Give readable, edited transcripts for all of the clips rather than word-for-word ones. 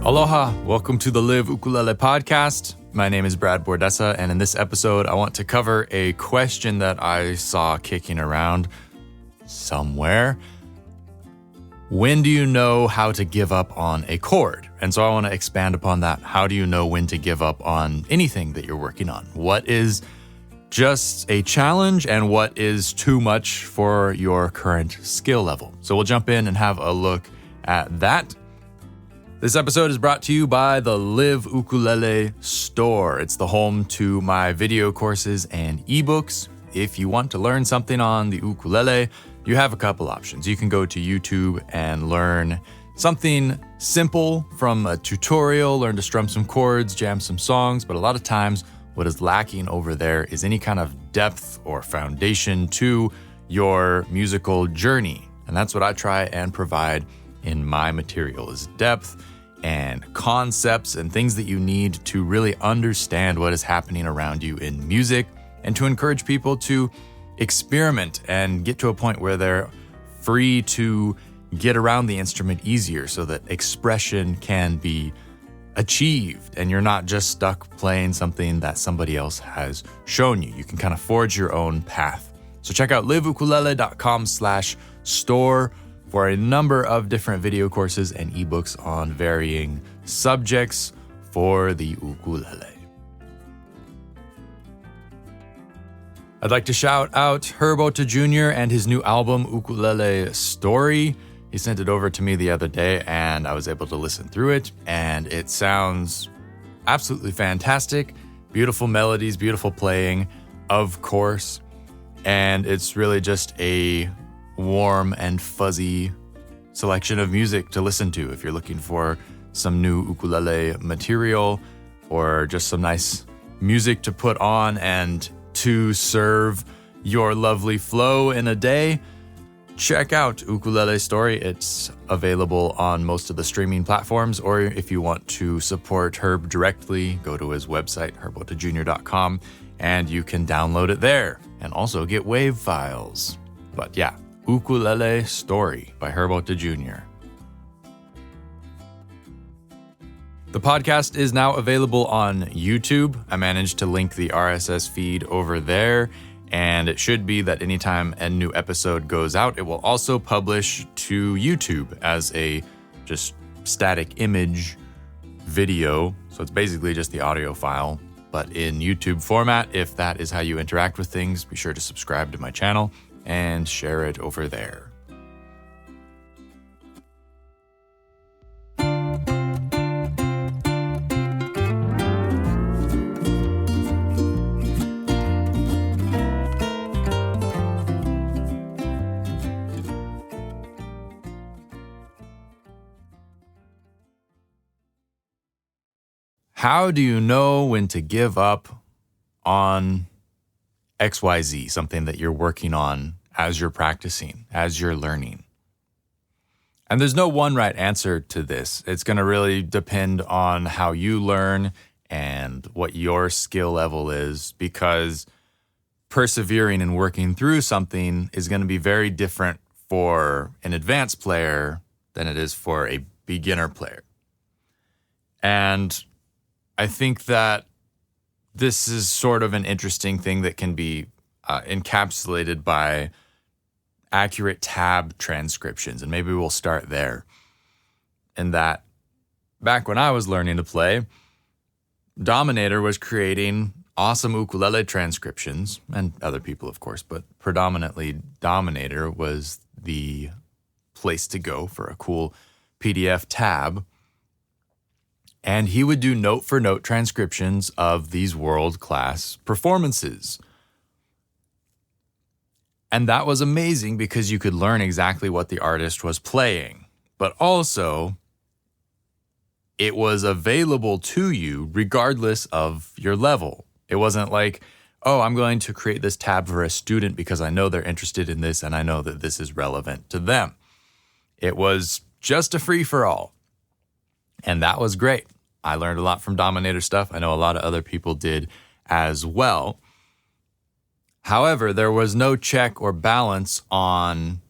Aloha, welcome to the Live Ukulele podcast. My name is Brad Bordessa, and in this episode, I want to cover a question that I saw kicking around somewhere. When do you know how to give up on a chord? And so I want to expand upon that. How do you know when to give up on anything that you're working on? What is just a challenge and what is too much for your current skill level? So we'll jump in and have a look at that. This episode is brought to you by the Live Ukulele store. It's the home to my video courses and ebooks. If you want to learn something on the ukulele, you have a couple options. You can go to YouTube and learn something simple from a tutorial, learn to strum some chords, jam some songs, but a lot of times what is lacking over there is any kind of depth or foundation to your musical journey. And that's what I try and provide in my material is depth and concepts and things that you need to really understand what is happening around you in music and to encourage people to experiment and get to a point where they're free to get around the instrument easier so that expression can be achieved and you're not just stuck playing something that somebody else has shown you. You can kind of forge your own path. So check out liveukulele.com/store for a number of different video courses and ebooks on varying subjects for the ukulele. I'd like to shout out Herb Ota Jr. and his new album, Ukulele Story. He sent it over to me the other day and I was able to listen through it and it sounds absolutely fantastic. Beautiful melodies, beautiful playing, of course. And it's really just a warm and fuzzy selection of music to listen to if you're looking for some new ukulele material or just some nice music to put on and to serve your lovely flow in a day. Check out Ukulele Story. It's available on most of the streaming platforms, or if you want to support Herb directly, go to his website, herbotajr.com, and you can download it there and also get WAV files. But yeah, Ukulele Story by Herb Ota Jr. The podcast is now available on YouTube. I managed to link the RSS feed over there, and it should be that anytime a new episode goes out, it will also publish to YouTube as a just static image video. So it's basically just the audio file, but in YouTube format. If that is how you interact with things, be sure to subscribe to my channel and share it over there. How do you know when to give up on XYZ, something that you're working on as you're practicing, as you're learning? And there's no one right answer to this. It's going to really depend on how you learn and what your skill level is, because persevering and working through something is going to be very different for an advanced player than it is for a beginner player. And I think that this is sort of an interesting thing that can be encapsulated by accurate tab transcriptions. And maybe we'll start there. In that, back when I was learning to play, Dominator was creating awesome ukulele transcriptions, and other people, of course, but predominantly Dominator was the place to go for a cool PDF tab. And he would do note-for-note transcriptions of these world-class performances. And that was amazing because you could learn exactly what the artist was playing. But also, it was available to you regardless of your level. It wasn't like, oh, I'm going to create this tab for a student because I know they're interested in this and I know that this is relevant to them. It was just a free-for-all. And that was great. I learned a lot from Dominator stuff. I know a lot of other people did as well. However, there was no check or balance on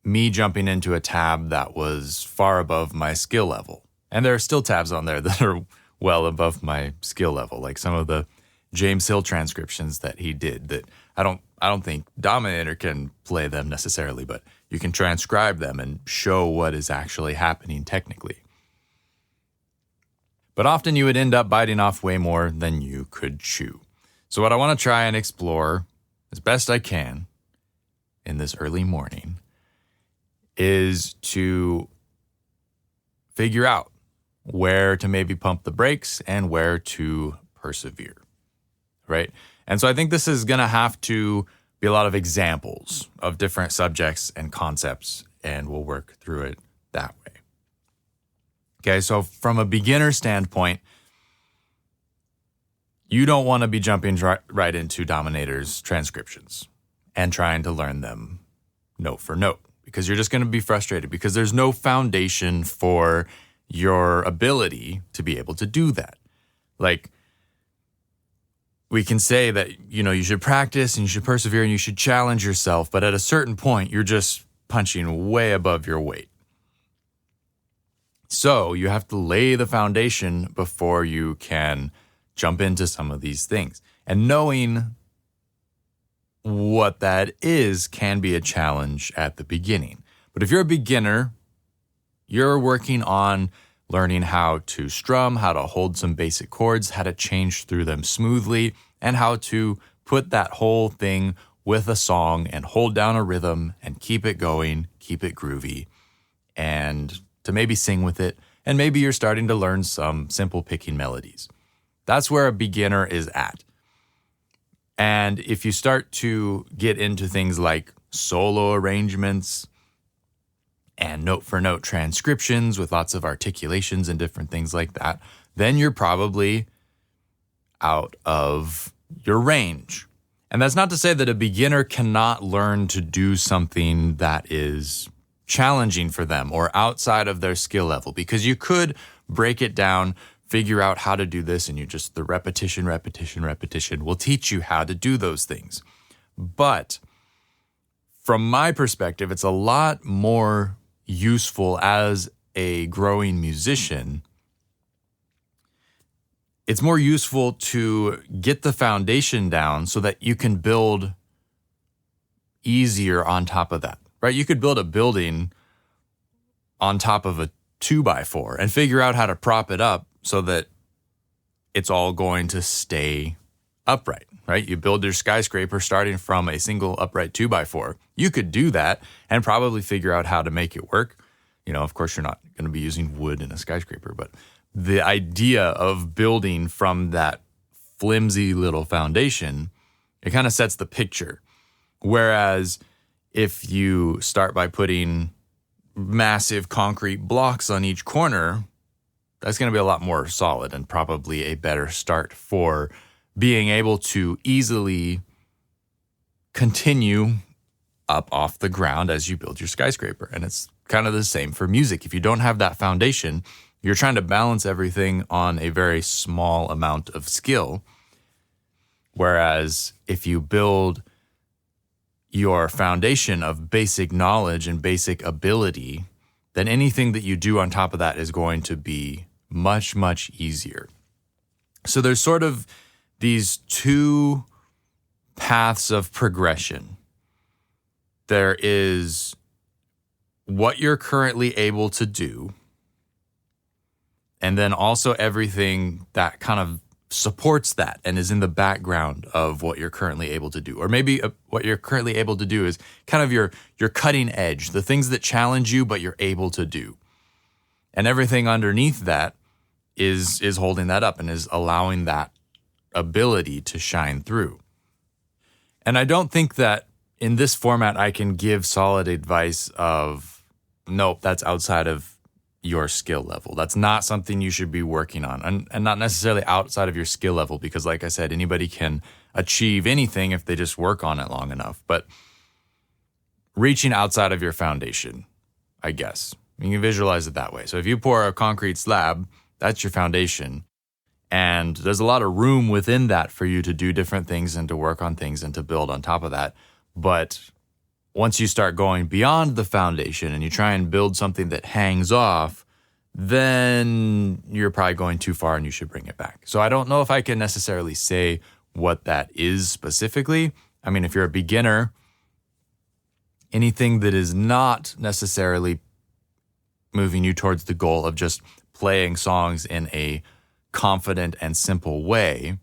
me jumping into a tab that was far above my skill level. And there are still tabs on there that are well above my skill level, like some of the James Hill transcriptions that he did that I don't think Dominator can play them necessarily, but you can transcribe them and show what is actually happening technically. But often you would end up biting off way more than you could chew. So what I want to try and explore as best I can in this early morning is to figure out where to maybe pump the brakes and where to persevere, right? And so I think this is going to have to be a lot of examples of different subjects and concepts, and we'll work through it that way. Okay, so from a beginner standpoint, you don't want to be jumping right into Dominator's transcriptions and trying to learn them note for note, because you're just going to be frustrated because there's no foundation for your ability to be able to do that. Like, we can say that, you should practice and you should persevere and you should challenge yourself, but at a certain point, you're just punching way above your weight. So you have to lay the foundation before you can jump into some of these things. And knowing what that is can be a challenge at the beginning. But if you're a beginner, you're working on learning how to strum, how to hold some basic chords, how to change through them smoothly, and how to put that whole thing with a song and hold down a rhythm and keep it going, keep it groovy, and to maybe sing with it. And maybe you're starting to learn some simple picking melodies. That's where a beginner is at. And if you start to get into things like solo arrangements and note-for-note transcriptions with lots of articulations and different things like that, then you're probably out of your range. And that's not to say that a beginner cannot learn to do something that is challenging for them or outside of their skill level, because you could break it down, figure out how to do this, and the repetition will teach you how to do those things. But from my perspective, it's a lot more useful as a growing musician. It's more useful to get the foundation down so that you can build easier on top of that, right? You could build a building on top of a 2x4 and figure out how to prop it up so that it's all going to stay upright, right? You build your skyscraper starting from a single upright 2x4. You could do that and probably figure out how to make it work. Of course, you're not going to be using wood in a skyscraper, but the idea of building from that flimsy little foundation, it kind of sets the picture. Whereas if you start by putting massive concrete blocks on each corner, that's going to be a lot more solid and probably a better start for being able to easily continue up off the ground as you build your skyscraper. And it's kind of the same for music. If you don't have that foundation, you're trying to balance everything on a very small amount of skill. Whereas if you build your foundation of basic knowledge and basic ability, then anything that you do on top of that is going to be much, much easier. So there's sort of these two paths of progression. There is what you're currently able to do, and then also everything that kind of supports that and is in the background of what you're currently able to do. Or maybe what you're currently able to do is kind of your cutting edge, the things that challenge you but you're able to do. And everything underneath that is holding that up and is allowing that ability to shine through. And I don't think that in this format I can give solid advice of, nope, that's outside of your skill level. That's not something you should be working on, and not necessarily outside of your skill level, because like I said, anybody can achieve anything if they just work on it long enough. But reaching outside of your foundation, I guess. You can visualize it that way. So if you pour a concrete slab, that's your foundation. And there's a lot of room within that for you to do different things and to work on things and to build on top of that. But once you start going beyond the foundation and you try and build something that hangs off, then you're probably going too far and you should bring it back. So I don't know if I can necessarily say what that is specifically. I mean, if you're a beginner, anything that is not necessarily moving you towards the goal of just playing songs in a confident and simple way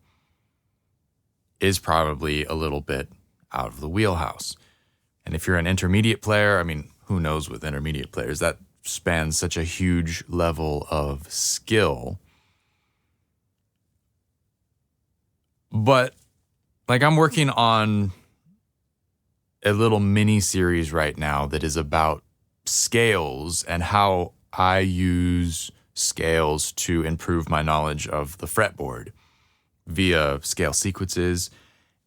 is probably a little bit out of the wheelhouse. And if you're an intermediate player, I mean, who knows with intermediate players, that spans such a huge level of skill. But like, I'm working on a little mini series right now that is about scales and how I use scales to improve my knowledge of the fretboard via scale sequences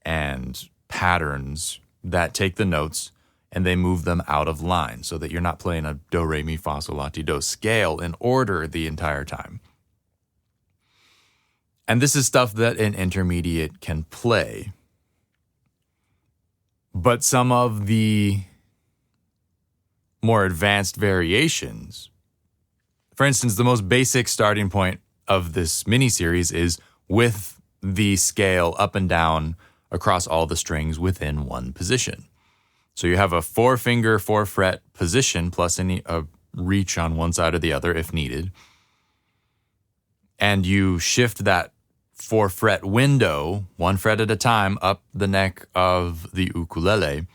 and patterns that take the notes and they move them out of line so that you're not playing a do, re, mi, fa, sol, la, ti, do scale in order the entire time. And this is stuff that an intermediate can play. But some of the more advanced variations, for instance, the most basic starting point of this mini-series is with the scale up and down across all the strings within one position. So you have a 4-finger, 4-fret position plus a reach on one side or the other if needed. And you shift that 4-fret window, 1 fret at a time, up the neck of the ukulele.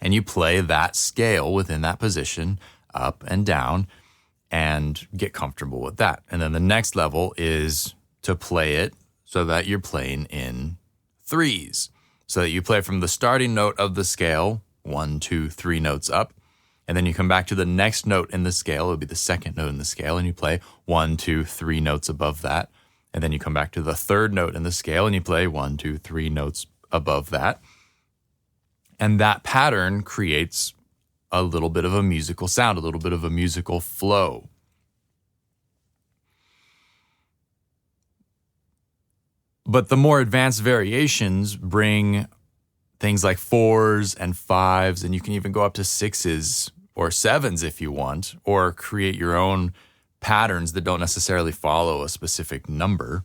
And you play that scale within that position, up and down, and get comfortable with that. And then the next level is to play it so that you're playing in threes. So that you play from the starting note of the scale, 1, 2, 3 notes up, and then you come back to the next note in the scale, it would be the second note in the scale, and you play 1, 2, 3 notes above that. And then you come back to the third note in the scale, and you play 1, 2, 3 notes above that. And that pattern creates a little bit of a musical sound, a little bit of a musical flow. But the more advanced variations bring things like 4s and 5s, and you can even go up to 6s or 7s if you want, or create your own patterns that don't necessarily follow a specific number.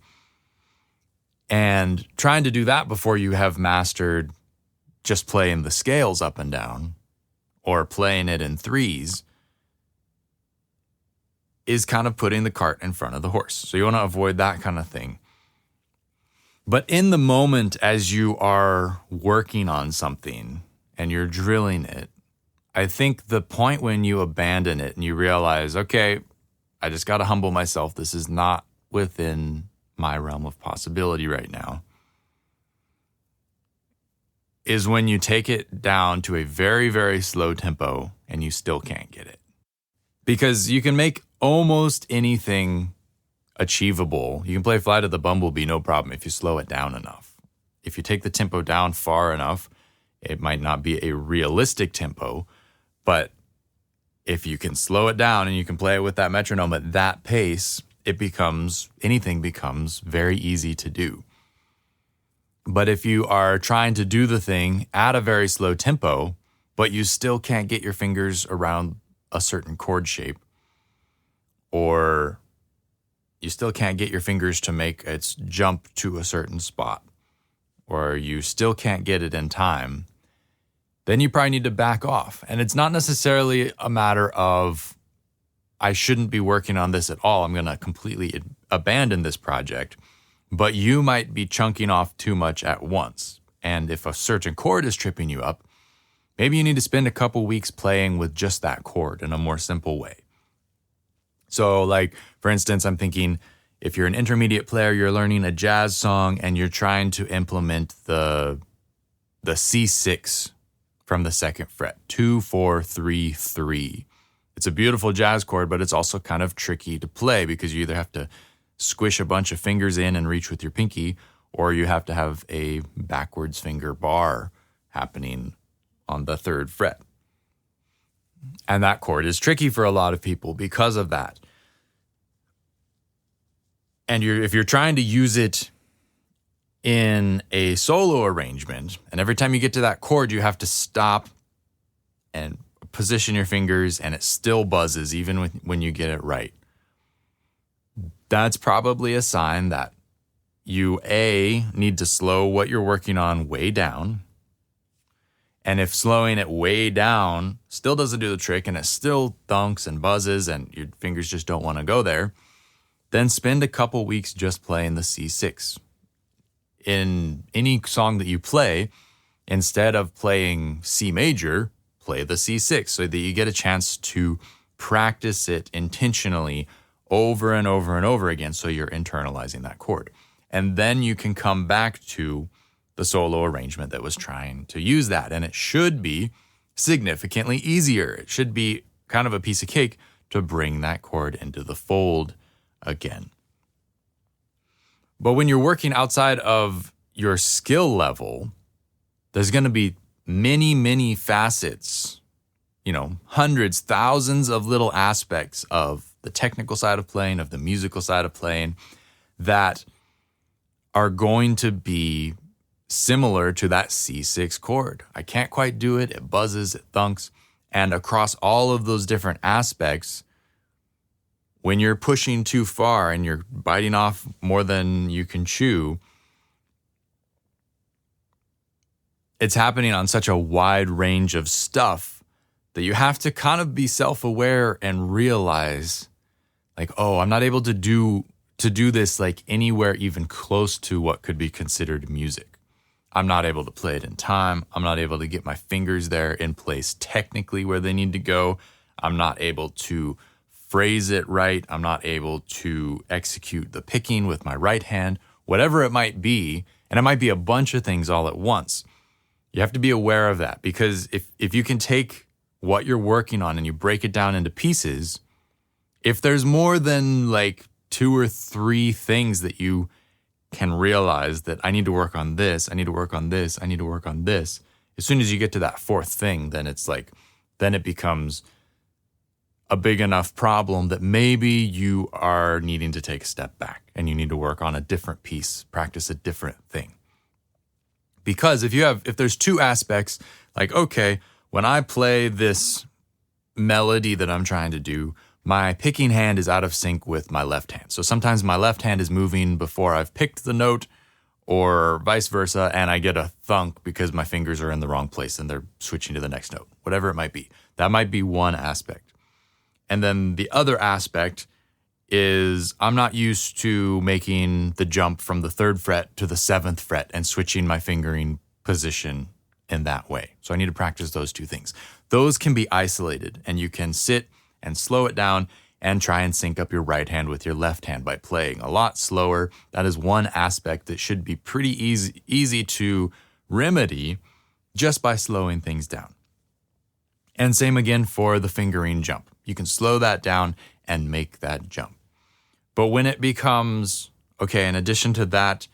And trying to do that before you have mastered just playing the scales up and down or playing it in threes is kind of putting the cart in front of the horse. So you want to avoid that kind of thing. But in the moment, as you are working on something and you're drilling it, I think the point when you abandon it and you realize, okay, I just got to humble myself. This is not within my realm of possibility right now, is when you take it down to a very, very slow tempo and you still can't get it. Because you can make almost anything achievable. You can play Flight of the Bumblebee, no problem, if you slow it down enough. If you take the tempo down far enough, it might not be a realistic tempo, but if you can slow it down and you can play it with that metronome at that pace, anything becomes very easy to do. But if you are trying to do the thing at a very slow tempo, but you still can't get your fingers around a certain chord shape, or you still can't get your fingers to make its jump to a certain spot, or you still can't get it in time, then you probably need to back off. And it's not necessarily a matter of, I shouldn't be working on this at all, I'm going to completely abandon this project. But you might be chunking off too much at once. And if a certain chord is tripping you up, maybe you need to spend a couple weeks playing with just that chord in a more simple way. So like, for instance, I'm thinking if you're an intermediate player, you're learning a jazz song and you're trying to implement the C6 from the second fret, 2, 4, 3, 3. It's a beautiful jazz chord, but it's also kind of tricky to play because you either have to squish a bunch of fingers in and reach with your pinky, or you have to have a backwards finger bar happening on the third fret. And that chord is tricky for a lot of people because of that. And if you're trying to use it in a solo arrangement, and every time you get to that chord, you have to stop and position your fingers, and it still buzzes even when you get it right. that's probably a sign that you need to slow what you're working on way down. And if slowing it way down still doesn't do the trick and it still thunks and buzzes and your fingers just don't want to go there, then spend a couple weeks just playing the C6. In any song that you play, instead of playing C major, play the C6 so that you get a chance to practice it intentionally over and over and over again so you're internalizing that chord. And then you can come back to the solo arrangement that was trying to use that. And it should be significantly easier. It should be kind of a piece of cake to bring that chord into the fold again. But when you're working outside of your skill level, there's going to be many, many facets, hundreds, thousands of little aspects of the technical side of playing, of the musical side of playing, that are going to be similar to that C6 chord. I can't quite do it. It buzzes, it thunks. And across all of those different aspects, when you're pushing too far and you're biting off more than you can chew, it's happening on such a wide range of stuff that you have to kind of be self-aware and realize, like, oh, I'm not able to do this like anywhere even close to what could be considered music. I'm not able to play it in time. I'm not able to get my fingers there in place technically where they need to go. I'm not able to phrase it right. I'm not able to execute the picking with my right hand, whatever it might be. And it might be a bunch of things all at once. You have to be aware of that, because if you can take what you're working on and you break it down into pieces, if there's more than like 2 or 3 things that you can realize that I need to work on this, I need to work on this, I need to work on this. As soon as you get to that 4th thing, then it becomes a big enough problem that maybe you are needing to take a step back and you need to work on a different piece, practice a different thing. Because if there's 2 aspects, like, okay, when I play this melody that I'm trying to do, my picking hand is out of sync with my left hand. So sometimes my left hand is moving before I've picked the note, or vice versa, and I get a thunk because my fingers are in the wrong place and they're switching to the next note, whatever it might be. That might be one aspect. And then the other aspect is I'm not used to making the jump from the 3rd fret to the 7th fret and switching my fingering position in that way. So I need to practice those 2 things. Those can be isolated, and you can sit and slow it down and try and sync up your right hand with your left hand by playing a lot slower. That is one aspect that should be pretty easy to remedy just by slowing things down. And same again for the fingering jump. You can slow that down and make that jump. But when it becomes, okay, in addition to that,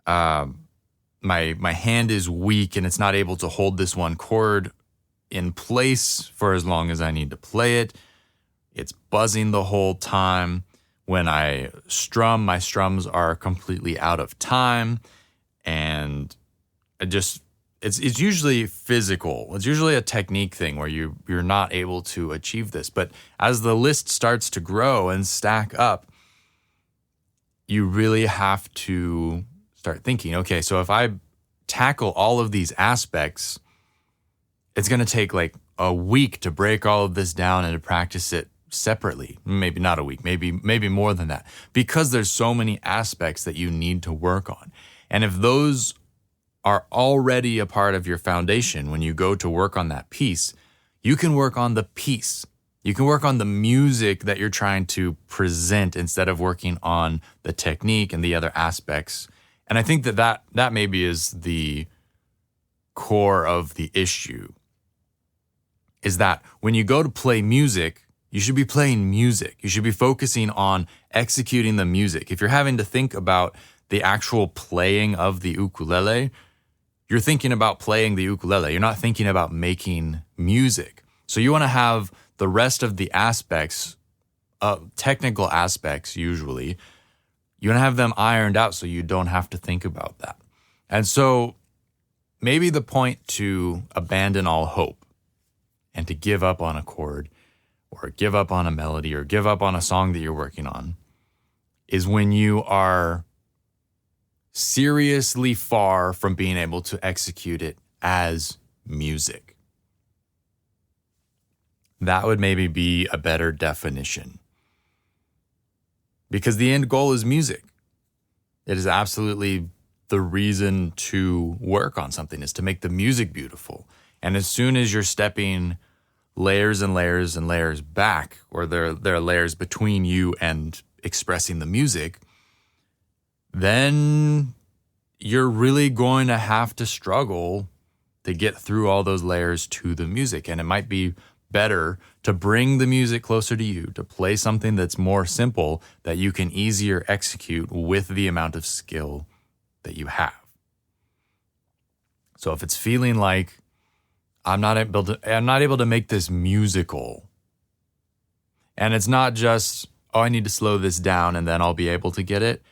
my hand is weak and it's not able to hold this one chord in place for as long as I need to play it. It's buzzing the whole time. When I strum, my strums are completely out of time. And it's usually physical. It's usually a technique thing where you're not able to achieve this. But as the list starts to grow and stack up, you really have to start thinking, okay, so if I tackle all of these aspects, it's going to take like a week to break all of this down and to practice it separately. Maybe not a week, maybe more than that, because there's so many aspects that you need to work on. And if those are already a part of your foundation, when you go to work on that piece, you can work on the piece. You can work on the music that you're trying to present instead of working on the technique and the other aspects. And I think that maybe is the core of the issue, is that when you go to play music, you should be playing music. You should be focusing on executing the music. If you're having to think about the actual playing of the ukulele, you're thinking about playing the ukulele. You're not thinking about making music. So you want to have the rest of the aspects, technical aspects usually, you want to have them ironed out so you don't have to think about that. And so maybe the point to abandon all hope and to give up on a chord or give up on a melody or give up on a song that you're working on is when you are seriously far from being able to execute it as music. That would maybe be a better definition. Because the end goal is music. It is absolutely the reason to work on something, is to make the music beautiful. And as soon as you're stepping layers and layers and layers back, or there are layers between you and expressing the music, then you're really going to have to struggle to get through all those layers to the music. And it might be better to bring the music closer to you, to play something that's more simple that you can easier execute with the amount of skill that you have. So if it's feeling like I'm not able to make this musical, and it's not just, oh, I need to slow this down and then I'll be able to get it.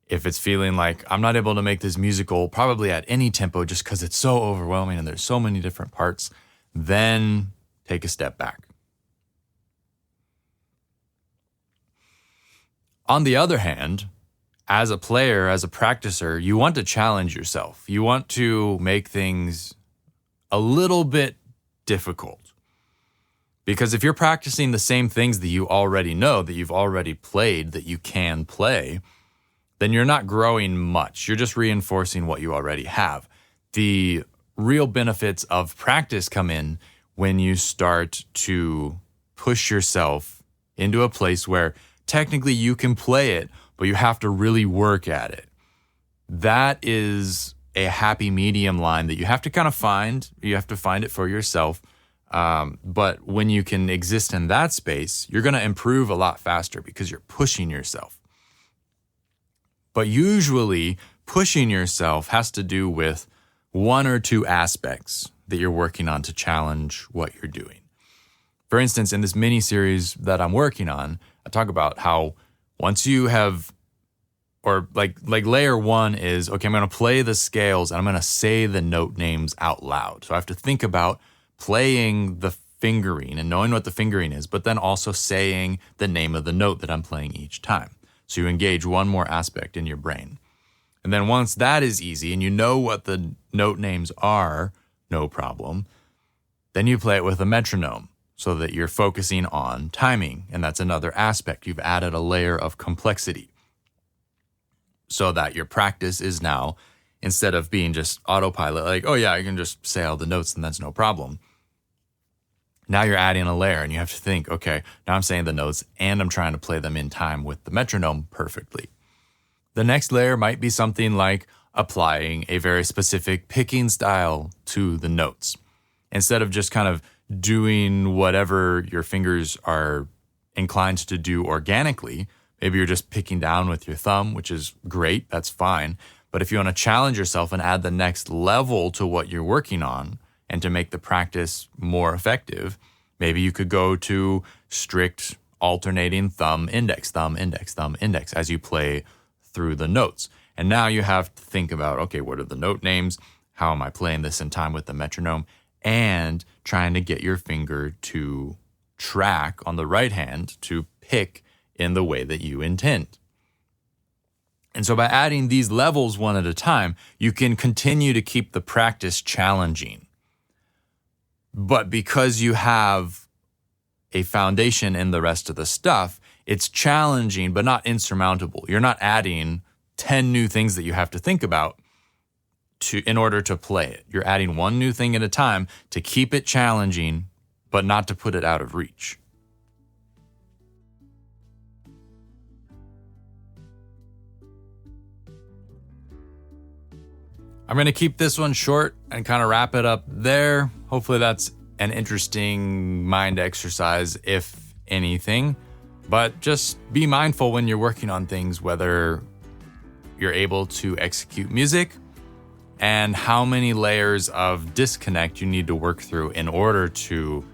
If it's feeling like I'm not able to make this musical probably at any tempo just because it's so overwhelming and there's so many different parts, then take a step back. On the other hand, as a player, as a practicer, you want to challenge yourself. You want to make things a little bit difficult. Because if you're practicing the same things that you already know, that you've already played, that you can play, then you're not growing much. You're just reinforcing what you already have. The real benefits of practice come in when you start to push yourself into a place where technically you can play it, but you have to really work at it. That is a happy medium line that you have to kind of find. You have to find it for yourself. But when you can exist in that space, you're going to improve a lot faster because you're pushing yourself. But usually pushing yourself has to do with one or two aspects that you're working on to challenge what you're doing. For instance, in this mini series that I'm working on, I talk about how once you have, or like layer one is, okay, I'm going to play the scales and I'm going to say the note names out loud. So I have to think about playing the fingering and knowing what the fingering is, but then also saying the name of the note that I'm playing each time. So you engage one more aspect in your brain. And then once that is easy and you know what the note names are, no problem, then you play it with a metronome so that you're focusing on timing. And that's another aspect. You've added a layer of complexity so that your practice is now, instead of being just autopilot, like, oh yeah, I can just say all the notes and that's no problem. Now you're adding a layer and you have to think, okay, now I'm saying the notes and I'm trying to play them in time with the metronome perfectly. The next layer might be something like applying a very specific picking style to the notes. Instead of just kind of doing whatever your fingers are inclined to do organically, maybe you're just picking down with your thumb, which is great, that's fine. But if you want to challenge yourself and add the next level to what you're working on and to make the practice more effective, maybe you could go to strict alternating thumb, index, thumb, index, thumb, index as you play through the notes. And now you have to think about, okay, what are the note names? How am I playing this in time with the metronome? And trying to get your finger to track on the right hand to pick in the way that you intend. And so by adding these levels one at a time, you can continue to keep the practice challenging. But because you have a foundation in the rest of the stuff, it's challenging but not insurmountable. You're not adding 10 new things that you have to think about in order to play it. You're adding one new thing at a time to keep it challenging, but not to put it out of reach. I'm going to keep this one short and kind of wrap it up there. Hopefully that's an interesting mind exercise, if anything. But just be mindful when you're working on things, whether you're able to execute music and how many layers of disconnect you need to work through in order to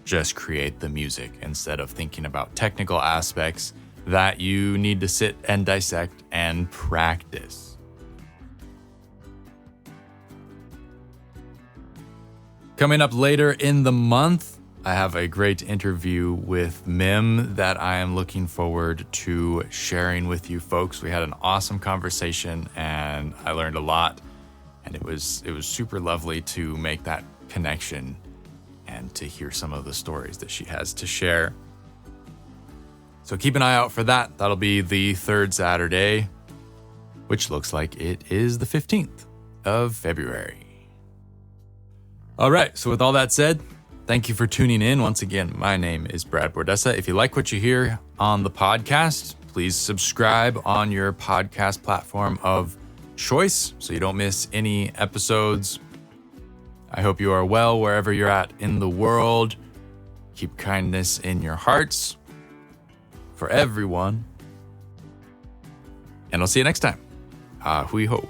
just create the music, instead of thinking about technical aspects that you need to sit and dissect and practice. Coming up later in the month, I have a great interview with Mim that I am looking forward to sharing with you folks. We had an awesome conversation and I learned a lot, and it was super lovely to make that connection and to hear some of the stories that she has to share. So keep an eye out for that. That'll be the third Saturday, which looks like it is the 15th of February. All right, so with all that said, thank you for tuning in. Once again, my name is Brad Bordessa. If you like what you hear on the podcast, please subscribe on your podcast platform of choice so you don't miss any episodes. I hope you are well wherever you're at in the world. Keep kindness in your hearts for everyone. And I'll see you next time. Hui ho.